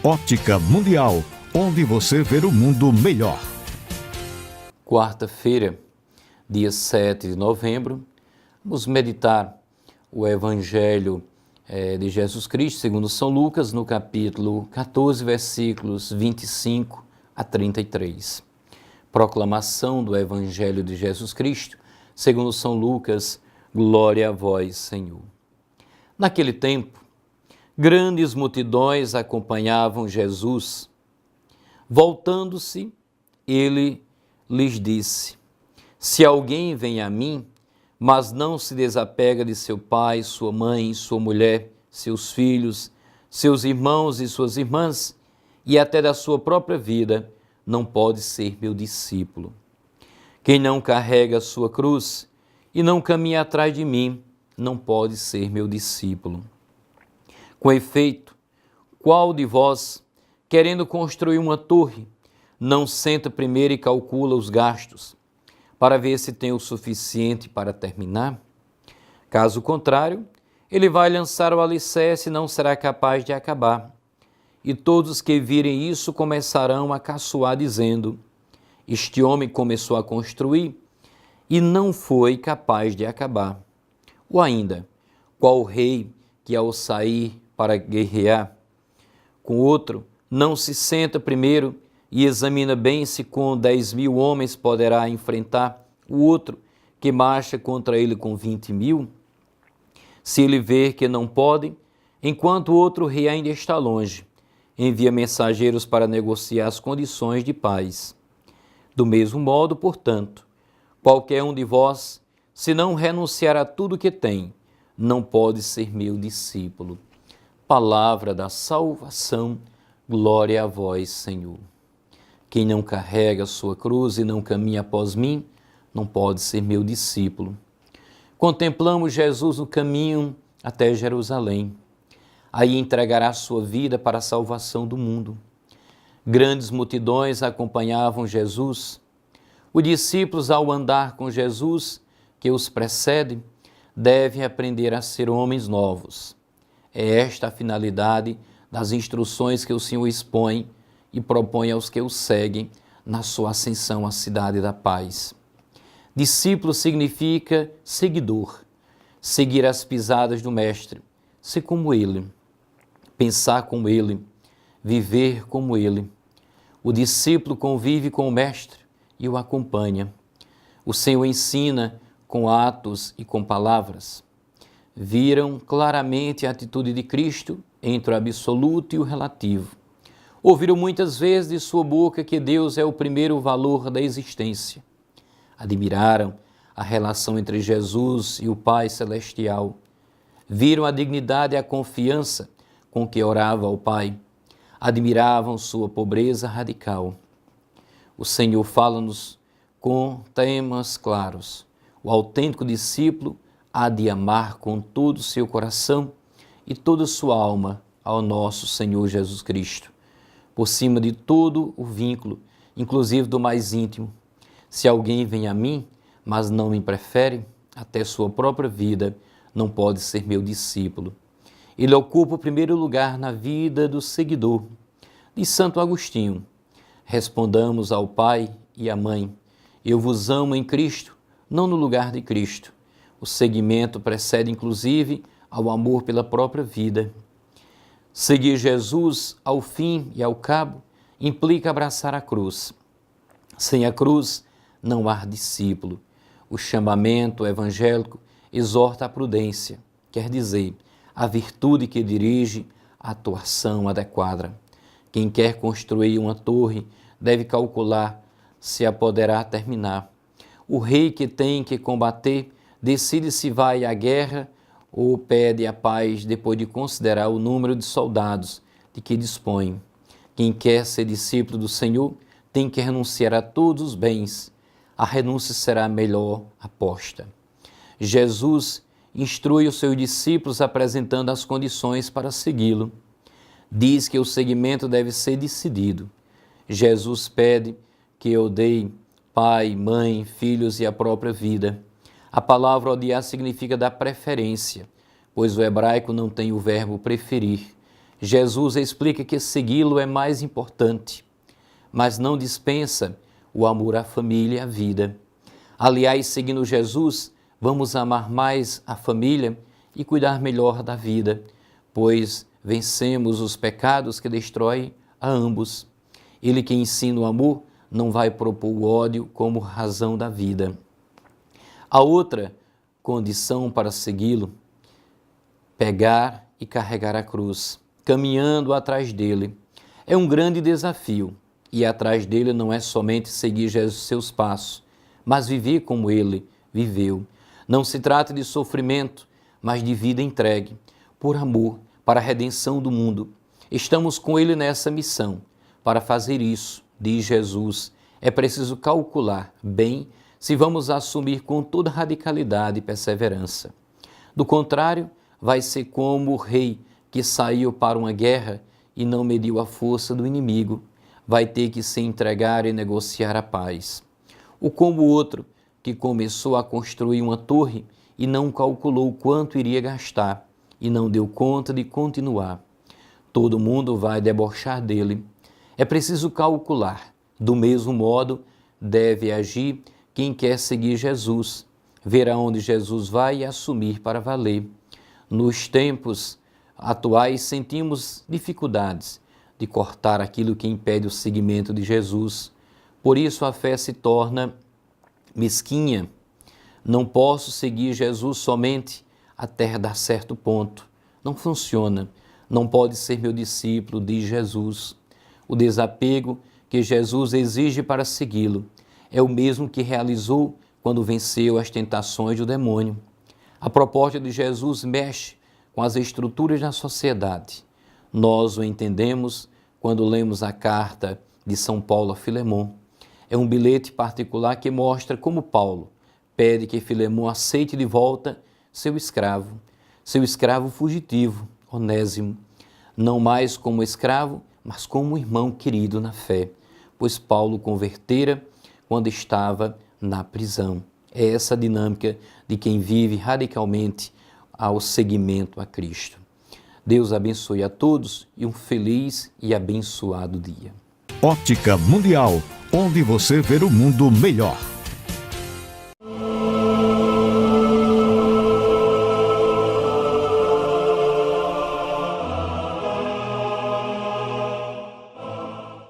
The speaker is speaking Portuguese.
Ótica Mundial, onde você vê o mundo melhor. Quarta-feira, dia 7 de novembro, vamos meditar o Evangelho de Jesus Cristo, segundo São Lucas, no capítulo 14, versículos 25 a 33. Proclamação do Evangelho de Jesus Cristo, segundo São Lucas, glória a vós, Senhor. Naquele tempo, grandes multidões acompanhavam Jesus. Voltando-se, ele lhes disse: se alguém vem a mim, mas não se desapega de seu pai, sua mãe, sua mulher, seus filhos, seus irmãos e suas irmãs, e até da sua própria vida, não pode ser meu discípulo. Quem não carrega a sua cruz e não caminha atrás de mim, não pode ser meu discípulo. Com efeito, qual de vós, querendo construir uma torre, não senta primeiro e calcula os gastos, para ver se tem o suficiente para terminar? Caso contrário, ele vai lançar o alicerce e não será capaz de acabar. E todos que virem isso começarão a caçoar, dizendo: este homem começou a construir e não foi capaz de acabar. Ou ainda, qual rei que ao sair para guerrear com outro, não se senta primeiro e examina bem se com 10.000 homens poderá enfrentar o outro que marcha contra ele com 20.000? Se ele ver que não pode, enquanto o outro rei ainda está longe, envia mensageiros para negociar as condições de paz. Do mesmo modo, portanto, qualquer um de vós, se não renunciar a tudo que tem, não pode ser meu discípulo. Palavra da salvação, glória a vós, Senhor. Quem não carrega a sua cruz e não caminha após mim, não pode ser meu discípulo. Contemplamos Jesus no caminho até Jerusalém. Aí entregará sua vida para a salvação do mundo. Grandes multidões acompanhavam Jesus. Os discípulos, ao andar com Jesus, que os precede, devem aprender a ser homens novos. É esta a finalidade das instruções que o Senhor expõe e propõe aos que o seguem na sua ascensão à cidade da paz. Discípulo significa seguidor, seguir as pisadas do Mestre, ser como ele, pensar como ele, viver como ele. O discípulo convive com o Mestre e o acompanha. O Senhor ensina com atos e com palavras. Viram claramente a atitude de Cristo entre o absoluto e o relativo. Ouviram muitas vezes de sua boca que Deus é o primeiro valor da existência. Admiraram a relação entre Jesus e o Pai Celestial. Viram a dignidade e a confiança com que orava ao Pai. Admiravam sua pobreza radical. O Senhor fala-nos com temas claros. O autêntico discípulo há de amar com todo o seu coração e toda a sua alma ao nosso Senhor Jesus Cristo, por cima de todo o vínculo, inclusive do mais íntimo. Se alguém vem a mim, mas não me prefere, até sua própria vida, não pode ser meu discípulo. Ele ocupa o primeiro lugar na vida do seguidor. Diz Santo Agostinho: respondamos ao Pai e à Mãe: eu vos amo em Cristo, não no lugar de Cristo. O seguimento precede, inclusive, ao amor pela própria vida. Seguir Jesus ao fim e ao cabo implica abraçar a cruz. Sem a cruz, não há discípulo. O chamamento evangélico exorta a prudência, quer dizer, a virtude que dirige a atuação adequada. Quem quer construir uma torre deve calcular se a poderá terminar. O rei que tem que combater decide se vai à guerra ou pede a paz depois de considerar o número de soldados de que dispõe. Quem quer ser discípulo do Senhor tem que renunciar a todos os bens. A renúncia será a melhor aposta. Jesus instrui os seus discípulos apresentando as condições para segui-lo. Diz que o seguimento deve ser decidido. Jesus pede que eu dei pai, mãe, filhos e a própria vida. A palavra odiar significa dar preferência, pois o hebraico não tem o verbo preferir. Jesus explica que segui-lo é mais importante, mas não dispensa o amor à família e à vida. Aliás, seguindo Jesus, vamos amar mais a família e cuidar melhor da vida, pois vencemos os pecados que destroem a ambos. Ele que ensina o amor não vai propor o ódio como razão da vida. A outra condição para segui-lo, pegar e carregar a cruz, caminhando atrás dele. É um grande desafio, e atrás dele não é somente seguir Jesus seus passos, mas viver como ele viveu. Não se trata de sofrimento, mas de vida entregue, por amor, para a redenção do mundo. Estamos com ele nessa missão. Para fazer isso, diz Jesus, é preciso calcular bem se vamos assumir com toda radicalidade e perseverança. Do contrário, vai ser como o rei que saiu para uma guerra e não mediu a força do inimigo, vai ter que se entregar e negociar a paz. Ou como o outro, que começou a construir uma torre e não calculou quanto iria gastar e não deu conta de continuar. Todo mundo vai debochar dele. É preciso calcular. Do mesmo modo, deve agir quem quer seguir Jesus, ver aonde Jesus vai e assumir para valer. Nos tempos atuais, sentimos dificuldades de cortar aquilo que impede o seguimento de Jesus. Por isso, a fé se torna mesquinha. Não posso seguir Jesus somente até dar certo ponto. Não funciona. Não pode ser meu discípulo, diz Jesus. O desapego que Jesus exige para segui-lo é o mesmo que realizou quando venceu as tentações do demônio. A proposta de Jesus mexe com as estruturas da sociedade. Nós o entendemos quando lemos a carta de São Paulo a Filemon. É um bilhete particular que mostra como Paulo pede que Filemon aceite de volta seu escravo fugitivo, Onésimo, não mais como escravo, mas como irmão querido na fé, pois Paulo convertera quando estava na prisão. É essa a dinâmica de quem vive radicalmente ao seguimento a Cristo. Deus abençoe a todos e um feliz e abençoado dia. Ótica Mundial, onde você vê o mundo melhor.